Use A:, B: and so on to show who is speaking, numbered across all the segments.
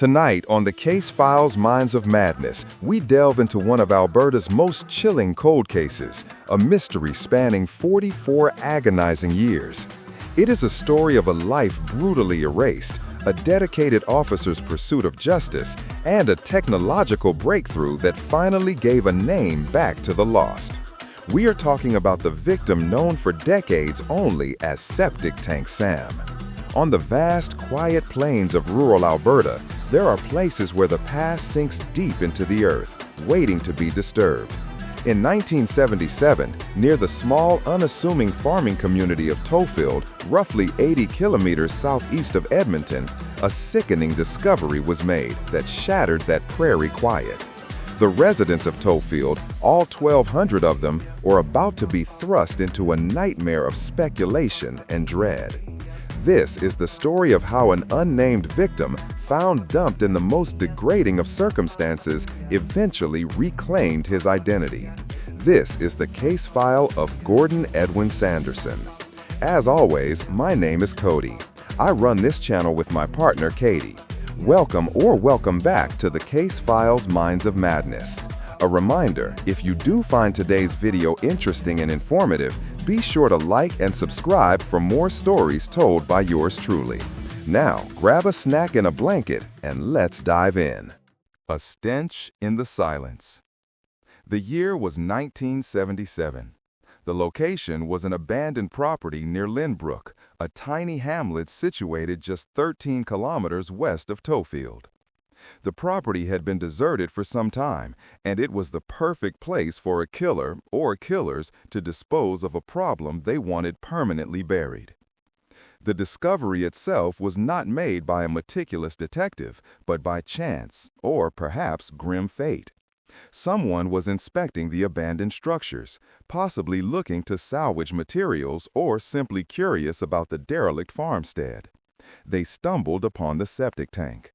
A: Tonight on the Case Files Minds of Madness, we delve into one of Alberta's most chilling cold cases, a mystery spanning 44 agonizing years. It is a story of a life brutally erased, a dedicated officer's pursuit of justice, and a technological breakthrough that finally gave a name back to the lost. We are talking about the victim known for decades only as Septic Tank Sam. On the vast, quiet plains of rural Alberta, there are places where the past sinks deep into the earth, waiting to be disturbed. In 1977, near the small, unassuming farming community of Tofield, roughly 80 kilometers southeast of Edmonton, a sickening discovery was made that shattered that prairie quiet. The residents of Tofield, all 1,200 of them, were about to be thrust into a nightmare of speculation and dread. This is the story of how an unnamed victim, found dumped in the most degrading of circumstances, eventually reclaimed his identity. This is the case file of Gordon Edwin Sanderson. As always, my name is Cody. I run this channel with my partner, Katie. Welcome back to the Case Files Minds of Madness. A reminder, if you do find today's video interesting and informative, be sure to like and subscribe for more stories told by yours truly. Now, grab a snack and a blanket, and let's dive in. A stench in the silence. The year was 1977. The location was an abandoned property near Lynbrook, a tiny hamlet situated just 13 kilometers west of Tofield. The property had been deserted for some time, and it was the perfect place for a killer or killers to dispose of a problem they wanted permanently buried. The discovery itself was not made by a meticulous detective, but by chance, or perhaps grim fate. Someone was inspecting the abandoned structures, possibly looking to salvage materials or simply curious about the derelict farmstead. They stumbled upon the septic tank.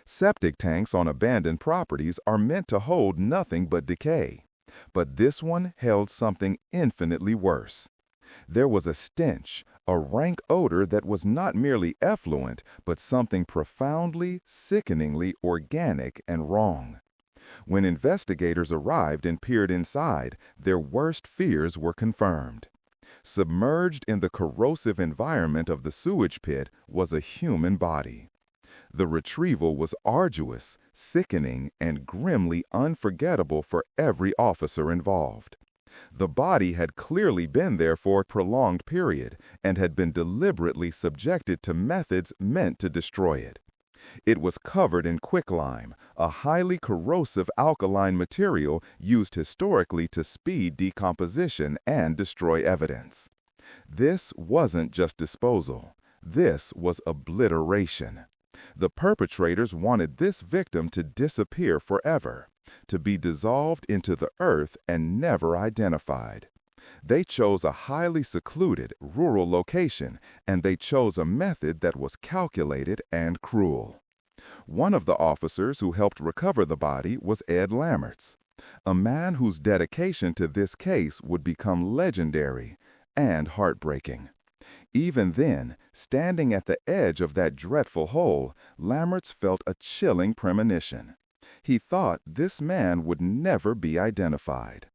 A: Septic tanks on abandoned properties are meant to hold nothing but decay. But this one held something infinitely worse. There was a stench, a rank odor that was not merely effluent, but something profoundly, sickeningly organic and wrong. When investigators arrived and peered inside, their worst fears were confirmed. Submerged in the corrosive environment of the sewage pit was a human body. The retrieval was arduous, sickening, and grimly unforgettable for every officer involved. The body had clearly been there for a prolonged period and had been deliberately subjected to methods meant to destroy it. It was covered in quicklime, a highly corrosive alkaline material used historically to speed decomposition and destroy evidence. This wasn't just disposal. This was obliteration. The perpetrators wanted this victim to disappear forever, to be dissolved into the earth and never identified. They chose a highly secluded, rural location, and they chose a method that was calculated and cruel. One of the officers who helped recover the body was Ed Lammerts, a man whose dedication to this case would become legendary and heartbreaking. Even then, standing at the edge of that dreadful hole, Lammerts felt a chilling premonition. He thought this man would never be identified.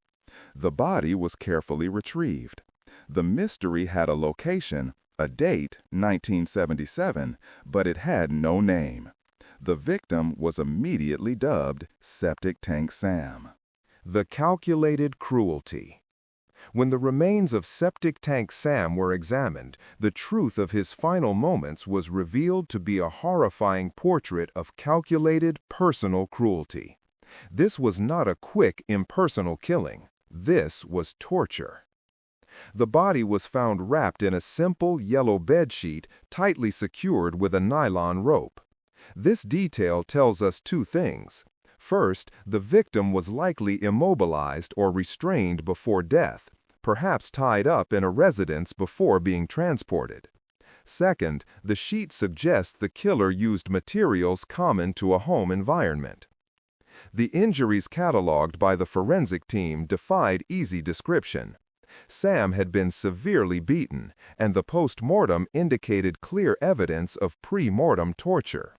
A: The body was carefully retrieved. The mystery had a location, a date, 1977, but it had no name. The victim was immediately dubbed Septic Tank Sam. The calculated cruelty. When the remains of Septic Tank Sam were examined, the truth of his final moments was revealed to be a horrifying portrait of calculated personal cruelty. This was not a quick, impersonal killing. This was torture. The body was found wrapped in a simple yellow bedsheet tightly secured with a nylon rope. This detail tells us two things. First, the victim was likely immobilized or restrained before death, perhaps tied up in a residence before being transported. Second, the sheet suggests the killer used materials common to a home environment. The injuries cataloged by the forensic team defied easy description. Sam had been severely beaten, and the post-mortem indicated clear evidence of pre-mortem torture.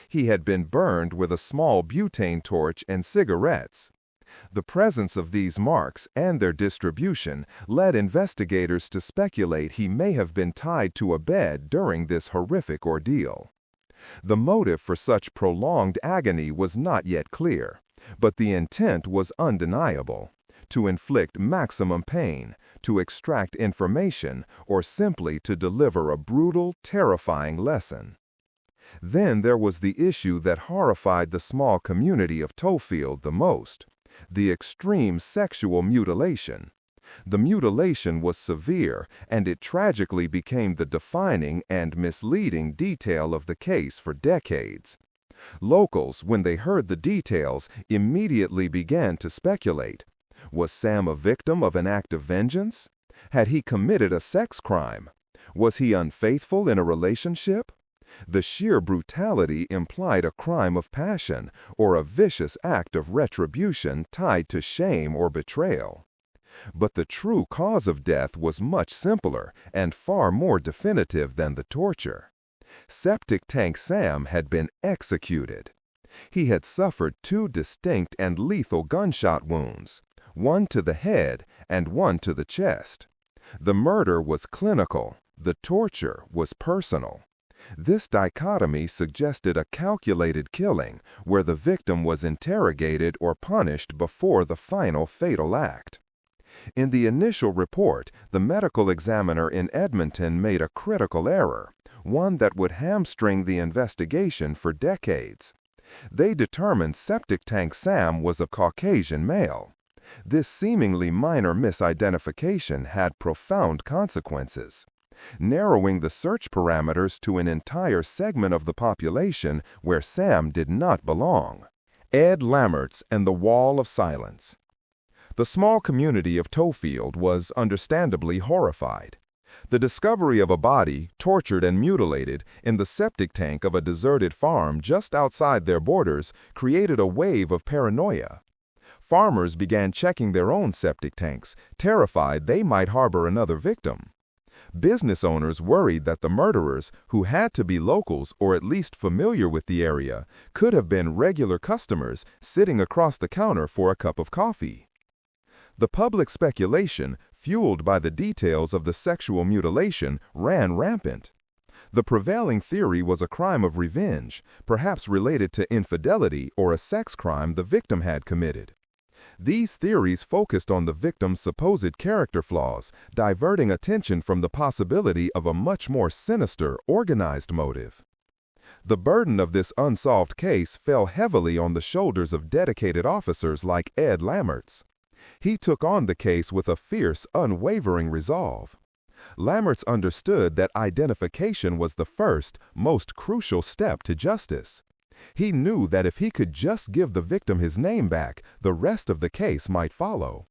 A: He had been burned with a small butane torch and cigarettes. The presence of these marks and their distribution led investigators to speculate he may have been tied to a bed during this horrific ordeal. The motive for such prolonged agony was not yet clear, but the intent was undeniable: to inflict maximum pain, to extract information, or simply to deliver a brutal, terrifying lesson. Then there was the issue that horrified the small community of Tofield the most: the extreme sexual mutilation. The mutilation was severe, and it tragically became the defining and misleading detail of the case for decades. Locals, when they heard the details, immediately began to speculate. Was Sam a victim of an act of vengeance? Had he committed a sex crime? Was he unfaithful in a relationship? The sheer brutality implied a crime of passion or a vicious act of retribution tied to shame or betrayal. But the true cause of death was much simpler and far more definitive than the torture. Septic Tank Sam had been executed. He had suffered 2 distinct and lethal gunshot wounds, one to the head and one to the chest. The murder was clinical, the torture was personal. This dichotomy suggested a calculated killing where the victim was interrogated or punished before the final fatal act. In the initial report, the medical examiner in Edmonton made a critical error, one that would hamstring the investigation for decades. They determined Septic Tank Sam was a Caucasian male. This seemingly minor misidentification had profound consequences, narrowing the search parameters to an entire segment of the population where Sam did not belong. Ed Lammerts and the Wall of Silence. The small community of Tofield was understandably horrified. The discovery of a body, tortured and mutilated, in the septic tank of a deserted farm just outside their borders created a wave of paranoia. Farmers began checking their own septic tanks, terrified they might harbor another victim. Business owners worried that the murderers, who had to be locals or at least familiar with the area, could have been regular customers sitting across the counter for a cup of coffee. The public speculation, fueled by the details of the sexual mutilation, ran rampant. The prevailing theory was a crime of revenge, perhaps related to infidelity or a sex crime the victim had committed. These theories focused on the victim's supposed character flaws, diverting attention from the possibility of a much more sinister, organized motive. The burden of this unsolved case fell heavily on the shoulders of dedicated officers like Ed Lammerts. He took on the case with a fierce, unwavering resolve. Lammerts understood that identification was the first, most crucial step to justice. He knew that if he could just give the victim his name back, the rest of the case might follow.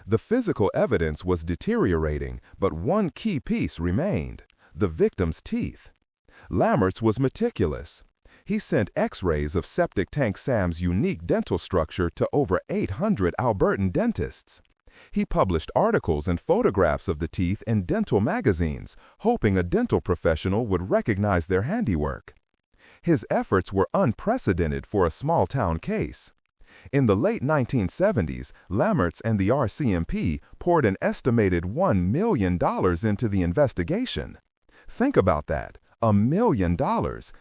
A: The physical evidence was deteriorating, but one key piece remained: the victim's teeth. Lammerts was meticulous. He sent X-rays of Septic Tank Sam's unique dental structure to over 800 Albertan dentists. He published articles and photographs of the teeth in dental magazines, hoping a dental professional would recognize their handiwork. His efforts were unprecedented for a small-town case. In the late 1970s, Lammerts and the RCMP poured an estimated $1 million into the investigation. Think about that. $1 million,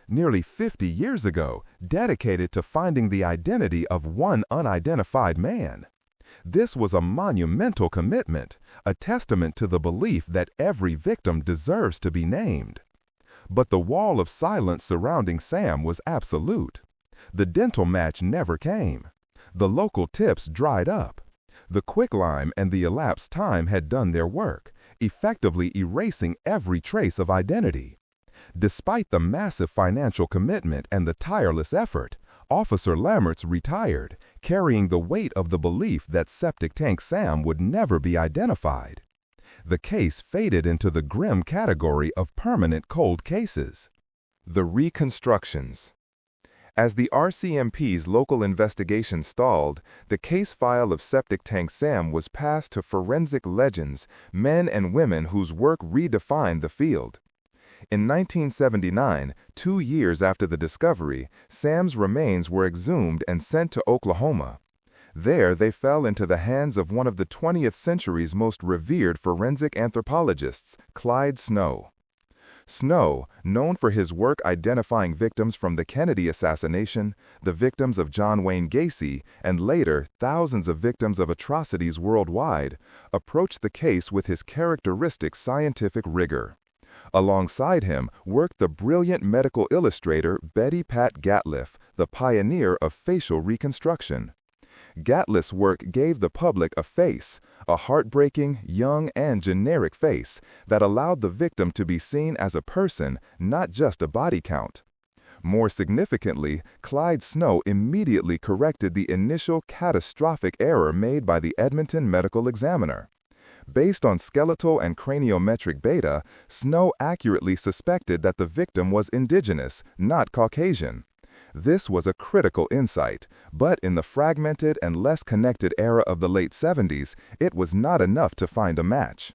A: nearly 50 years ago, dedicated to finding the identity of one unidentified man. This was a monumental commitment, a testament to the belief that every victim deserves to be named. But the wall of silence surrounding Sam was absolute. The dental match never came. The local tips dried up. The quicklime and the elapsed time had done their work, effectively erasing every trace of identity. Despite the massive financial commitment and the tireless effort, Officer Lammerts retired, carrying the weight of the belief that Septic Tank Sam would never be identified. The case faded into the grim category of permanent cold cases. The reconstructions. As the RCMP's local investigation stalled, the case file of Septic Tank Sam was passed to forensic legends, men and women whose work redefined the field. In 1979, 2 years after the discovery, Sam's remains were exhumed and sent to Oklahoma. There, they fell into the hands of one of the 20th century's most revered forensic anthropologists, Clyde Snow. Snow, known for his work identifying victims from the Kennedy assassination, the victims of John Wayne Gacy, and later thousands of victims of atrocities worldwide, approached the case with his characteristic scientific rigor. Alongside him worked the brilliant medical illustrator Betty Pat Gatliff, the pioneer of facial reconstruction. Gatliff's work gave the public a face, a heartbreaking, young, and generic face that allowed the victim to be seen as a person, not just a body count. More significantly, Clyde Snow immediately corrected the initial catastrophic error made by the Edmonton Medical Examiner. Based on skeletal and craniometric data, Snow accurately suspected that the victim was indigenous, not Caucasian. This was a critical insight, but in the fragmented and less connected era of the late 70s, it was not enough to find a match.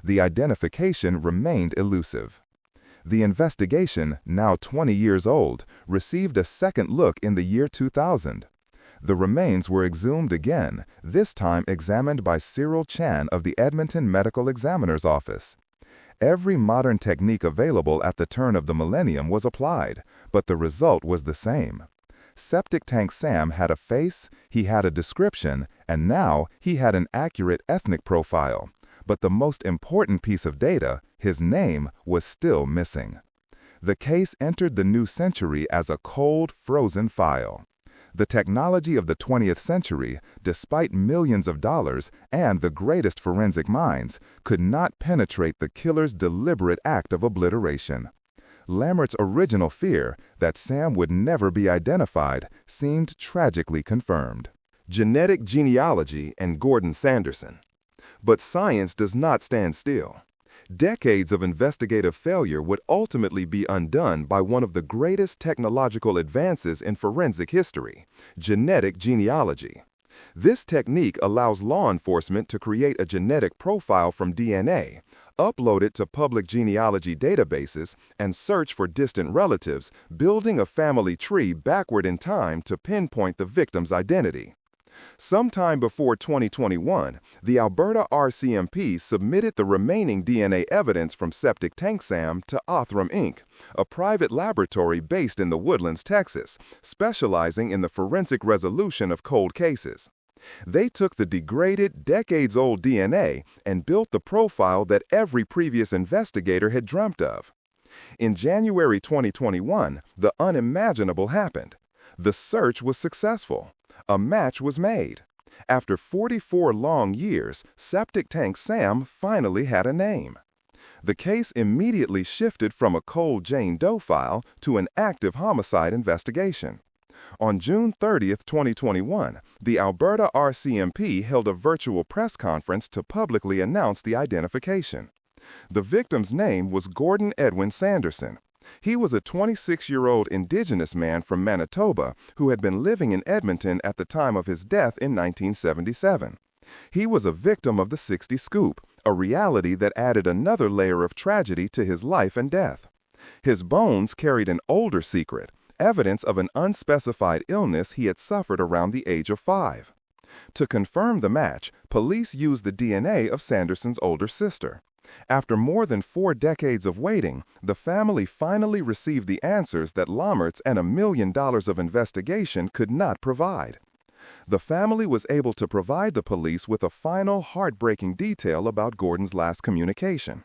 A: The identification remained elusive. The investigation, now 20 years old, received a second look in the year 2000. The remains were exhumed again, this time examined by Cyril Chan of the Edmonton Medical Examiner's Office. Every modern technique available at the turn of the millennium was applied, but the result was the same. Septic Tank Sam had a face, he had a description, and now he had an accurate ethnic profile. But the most important piece of data, his name, was still missing. The case entered the new century as a cold, frozen file. The technology of the 20th century, despite millions of dollars and the greatest forensic minds, could not penetrate the killer's deliberate act of obliteration. Lammert's original fear, that Sam would never be identified, seemed tragically confirmed. Genetic genealogy and Gordon Sanderson. But science does not stand still. Decades of investigative failure would ultimately be undone by one of the greatest technological advances in forensic history, genetic genealogy. This technique allows law enforcement to create a genetic profile from DNA, upload it to public genealogy databases, and search for distant relatives, building a family tree backward in time to pinpoint the victim's identity. Sometime before 2021, the Alberta RCMP submitted the remaining DNA evidence from Septic Tank Sam to Othram Inc., a private laboratory based in the Woodlands, Texas, specializing in the forensic resolution of cold cases. They took the degraded, decades-old DNA and built the profile that every previous investigator had dreamt of. In January 2021, the unimaginable happened. The search was successful. A match was made. After 44 long years, Septic Tank Sam finally had a name. The case immediately shifted from a cold Jane Doe file to an active homicide investigation. On June 30, 2021, the Alberta RCMP held a virtual press conference to publicly announce the identification. The victim's name was Gordon Edwin Sanderson. He was a 26-year-old Indigenous man from Manitoba who had been living in Edmonton at the time of his death in 1977. He was a victim of the 60 scoop, a reality that added another layer of tragedy to his life and death. His bones carried an older secret, evidence of an unspecified illness he had suffered around the age of 5. To confirm the match, police used the DNA of Sanderson's older sister. After more than 4 decades of waiting, the family finally received the answers that Lammert's and $1 million of investigation could not provide. The family was able to provide the police with a final, heartbreaking detail about Gordon's last communication.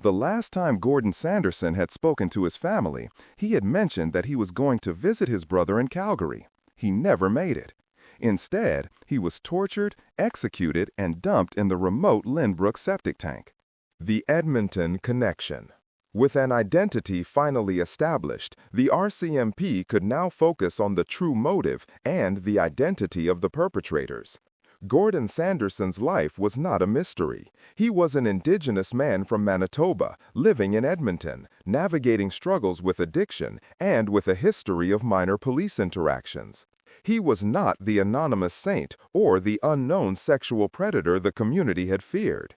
A: The last time Gordon Sanderson had spoken to his family, he had mentioned that he was going to visit his brother in Calgary. He never made it. Instead, he was tortured, executed, and dumped in the remote Lynbrook septic tank. The Edmonton Connection. With an identity finally established, the RCMP could now focus on the true motive and the identity of the perpetrators. Gordon Sanderson's life was not a mystery. He was an Indigenous man from Manitoba, living in Edmonton, navigating struggles with addiction, and with a history of minor police interactions. He was not the anonymous saint or the unknown sexual predator the community had feared.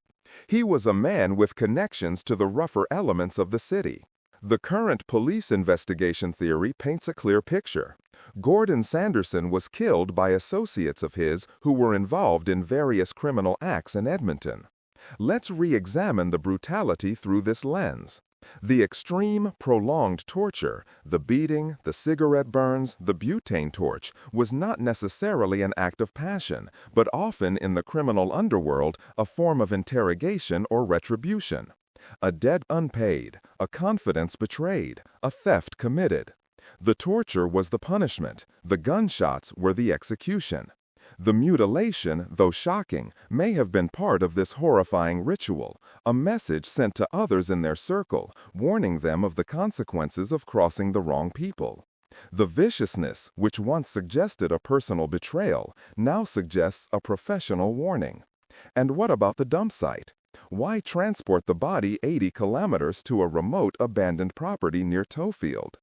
A: He was a man with connections to the rougher elements of the city. The current police investigation theory paints a clear picture. Gordon Sanderson was killed by associates of his who were involved in various criminal acts in Edmonton. Let's re-examine the brutality through this lens. The extreme, prolonged torture, the beating, the cigarette burns, the butane torch, was not necessarily an act of passion, but often in the criminal underworld a form of interrogation or retribution. A debt unpaid, a confidence betrayed, a theft committed. The torture was the punishment, the gunshots were the execution. The mutilation, though shocking, may have been part of this horrifying ritual, a message sent to others in their circle, warning them of the consequences of crossing the wrong people. The viciousness, which once suggested a personal betrayal, now suggests a professional warning. And what about the dump site? Why transport the body 80 kilometers to a remote abandoned property near Tofield?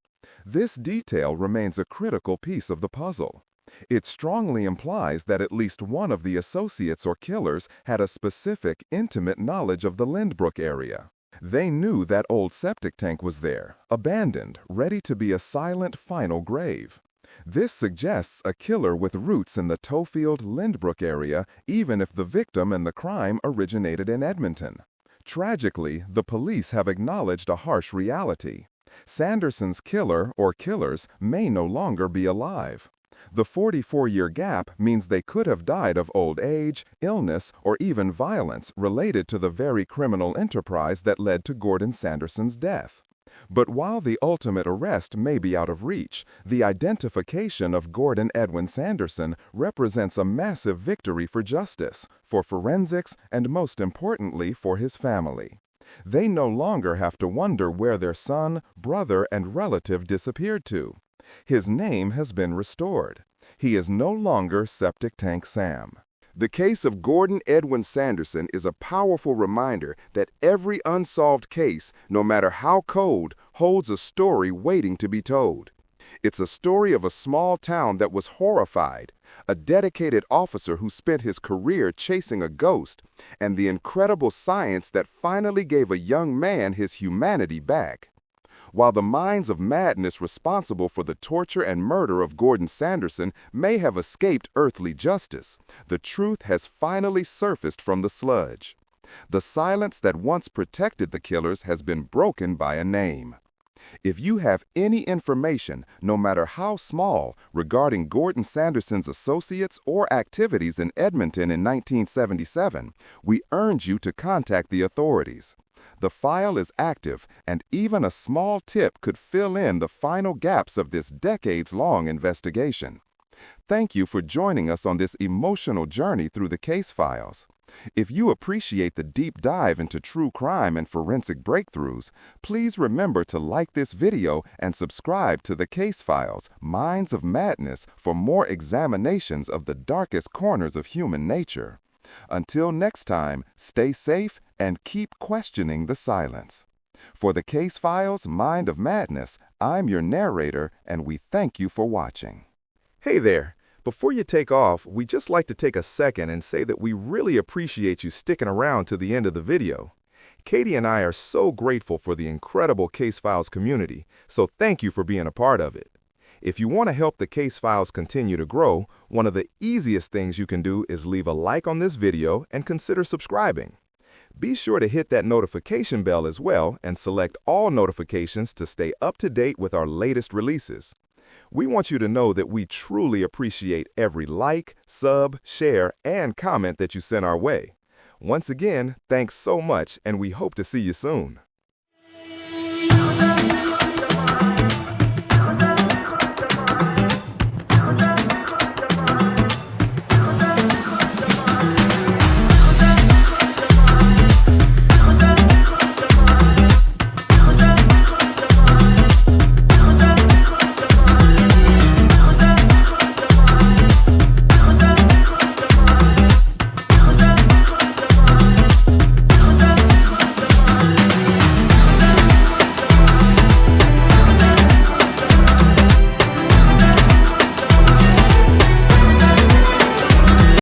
A: This detail remains a critical piece of the puzzle. It strongly implies that at least one of the associates or killers had a specific, intimate knowledge of the Lindbrook area. They knew that old septic tank was there, abandoned, ready to be a silent final grave. This suggests a killer with roots in the Tofield-Lindbrook area, even if the victim and the crime originated in Edmonton. Tragically, the police have acknowledged a harsh reality. Sanderson's killer or killers may no longer be alive. The 44-year gap means they could have died of old age, illness, or even violence related to the very criminal enterprise that led to Gordon Sanderson's death. But while the ultimate arrest may be out of reach, the identification of Gordon Edwin Sanderson represents a massive victory for justice, for forensics, and most importantly for his family. They no longer have to wonder where their son, brother, and relative disappeared to. His name has been restored. He is no longer Septic Tank Sam. The case of Gordon Edwin Sanderson is a powerful reminder that every unsolved case, no matter how cold, holds a story waiting to be told. It's a story of a small town that was horrified, a dedicated officer who spent his career chasing a ghost, and the incredible science that finally gave a young man his humanity back. While the minds of madness responsible for the torture and murder of Gordon Sanderson may have escaped earthly justice, the truth has finally surfaced from the sludge. The silence that once protected the killers has been broken by a name. If you have any information, no matter how small, regarding Gordon Sanderson's associates or activities in Edmonton in 1977, we urge you to contact the authorities. The file is active, and even a small tip could fill in the final gaps of this decades-long investigation. Thank you for joining us on this emotional journey through the case files. If you appreciate the deep dive into true crime and forensic breakthroughs, please remember to like this video and subscribe to the Case Files, Minds of Madness, for more examinations of the darkest corners of human nature. Until next time, stay safe and keep questioning the silence. For the Case Files, Mind of Madness, I'm your narrator, and we thank you for watching.
B: Hey there! Before you take off, we'd just like to take a second and say that we really appreciate you sticking around to the end of the video. Katie and I are so grateful for the incredible Case Files community, so thank you for being a part of it. If you want to help the Case Files continue to grow, one of the easiest things you can do is leave a like on this video and consider subscribing. Be sure to hit that notification bell as well and select all notifications to stay up to date with our latest releases. We want you to know that we truly appreciate every like, sub, share, and comment that you send our way. Once again, thanks so much, and we hope to see you soon.